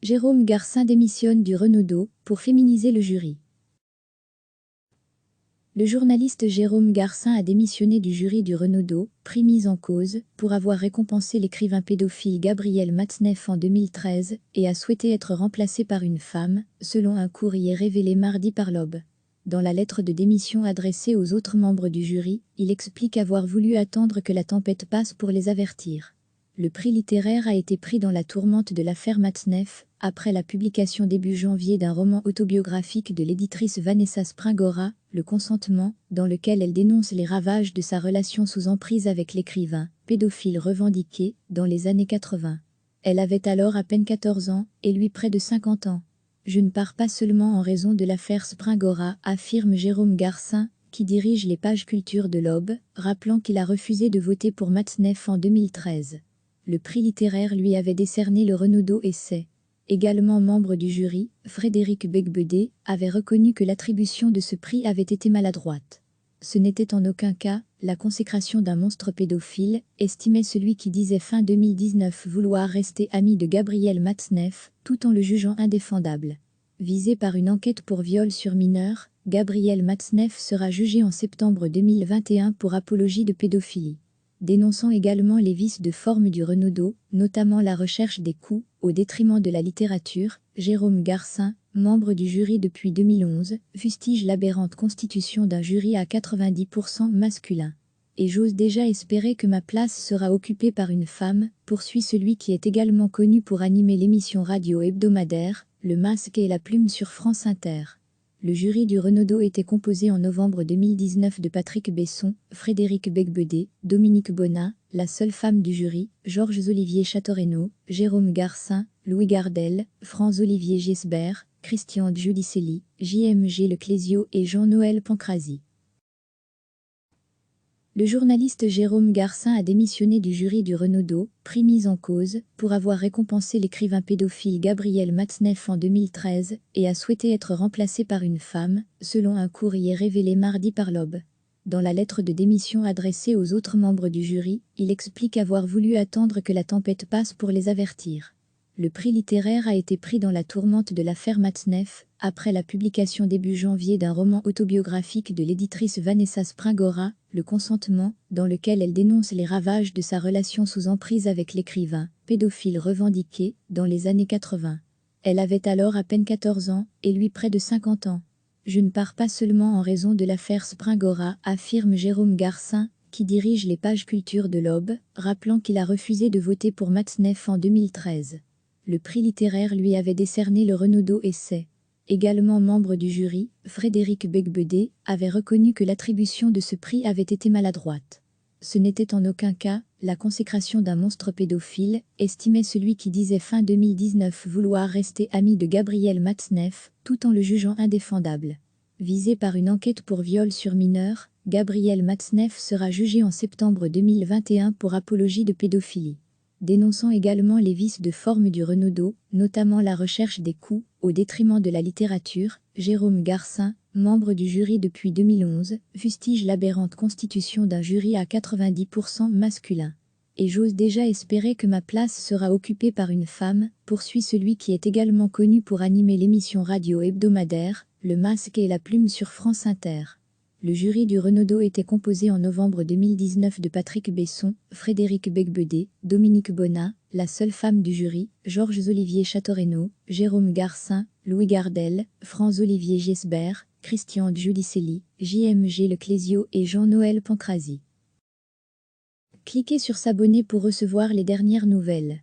Jérôme Garcin démissionne du Renaudot pour féminiser le jury. Le journaliste Jérôme Garcin a démissionné du jury du Renaudot, prix mis en cause, pour avoir récompensé l'écrivain pédophile Gabriel Matzneff en 2013 et a souhaité être remplacé par une femme, selon un courrier révélé mardi par l'Aube. Dans la lettre de démission adressée aux autres membres du jury, il explique avoir voulu attendre que la tempête passe pour les avertir. Le prix littéraire a été pris dans la tourmente de l'affaire Matzneff, après la publication début janvier d'un roman autobiographique de l'éditrice Vanessa Springora, Le Consentement, dans lequel elle dénonce les ravages de sa relation sous emprise avec l'écrivain, pédophile revendiqué, dans les années 80. Elle avait alors à peine 14 ans, et lui près de 50 ans. Je ne pars pas seulement en raison de l'affaire Springora, affirme Jérôme Garcin, qui dirige les pages culture de l'Aube, rappelant qu'il a refusé de voter pour Matzneff en 2013. Le prix littéraire lui avait décerné le Renaudot Essai. Également membre du jury, Frédéric Becbedé avait reconnu que l'attribution de ce prix avait été maladroite. Ce n'était en aucun cas la consécration d'un monstre pédophile, estimait celui qui disait fin 2019 vouloir rester ami de Gabriel Matzneff, tout en le jugeant indéfendable. Visé par une enquête pour viol sur mineur, Gabriel Matzneff sera jugé en septembre 2021 pour apologie de pédophilie. Dénonçant également les vices de forme du Renaudot, notamment la recherche des coups, au détriment de la littérature, Jérôme Garcin, membre du jury depuis 2011, fustige l'aberrante constitution d'un jury à 90% masculin. Et j'ose déjà espérer que ma place sera occupée par une femme, poursuit celui qui est également connu pour animer l'émission radio hebdomadaire, Le Masque et la Plume sur France Inter. Le jury du Renaudot était composé en novembre 2019 de Patrick Besson, Frédéric Becbedé, Dominique Bonnat, la seule femme du jury, Georges-Olivier Châteaurenaud, Jérôme Garcin, Louis Gardel, Franz-Olivier Gisbert, Christian Giudicelli, JMG Le Clésio et Jean-Noël Pancrazi. Le journaliste Jérôme Garcin a démissionné du jury du Renaudot, prix mis en cause, pour avoir récompensé l'écrivain pédophile Gabriel Matzneff en 2013 et a souhaité être remplacé par une femme, selon un courrier révélé mardi par l'Aube. Dans la lettre de démission adressée aux autres membres du jury, il explique avoir voulu attendre que la tempête passe pour les avertir. Le prix littéraire a été pris dans la tourmente de l'affaire Matzneff, après la publication début janvier d'un roman autobiographique de l'éditrice Vanessa Springora, Le Consentement, dans lequel elle dénonce les ravages de sa relation sous emprise avec l'écrivain, pédophile revendiqué, dans les années 80. Elle avait alors à peine 14 ans, et lui près de 50 ans. Je ne pars pas seulement en raison de l'affaire Springora, affirme Jérôme Garcin, qui dirige les pages culture de l'Aube, rappelant qu'il a refusé de voter pour Matzneff en 2013. Le prix littéraire lui avait décerné le Renaudot Essai. Également membre du jury, Frédéric Becbedé avait reconnu que l'attribution de ce prix avait été maladroite. Ce n'était en aucun cas la consécration d'un monstre pédophile, estimait celui qui disait fin 2019 vouloir rester ami de Gabriel Matzneff, tout en le jugeant indéfendable. Visé par une enquête pour viol sur mineur, Gabriel Matzneff sera jugé en septembre 2021 pour apologie de pédophilie. Dénonçant également les vices de forme du Renaudot, notamment la recherche des coups, au détriment de la littérature, Jérôme Garcin, membre du jury depuis 2011, fustige l'aberrante constitution d'un jury à 90% masculin. Et j'ose déjà espérer que ma place sera occupée par une femme, poursuit celui qui est également connu pour animer l'émission radio hebdomadaire, Le Masque et la Plume sur France Inter. Le jury du Renaudot était composé en novembre 2019 de Patrick Besson, Frédéric Becbedé, Dominique Bonnat, la seule femme du jury, Georges-Olivier Châteaurenaud, Jérôme Garcin, Louis Gardel, Franz-Olivier Gisbert, Christian Giudicelli, JMG Le Clésio et Jean-Noël Pancrazi. Cliquez sur s'abonner pour recevoir les dernières nouvelles.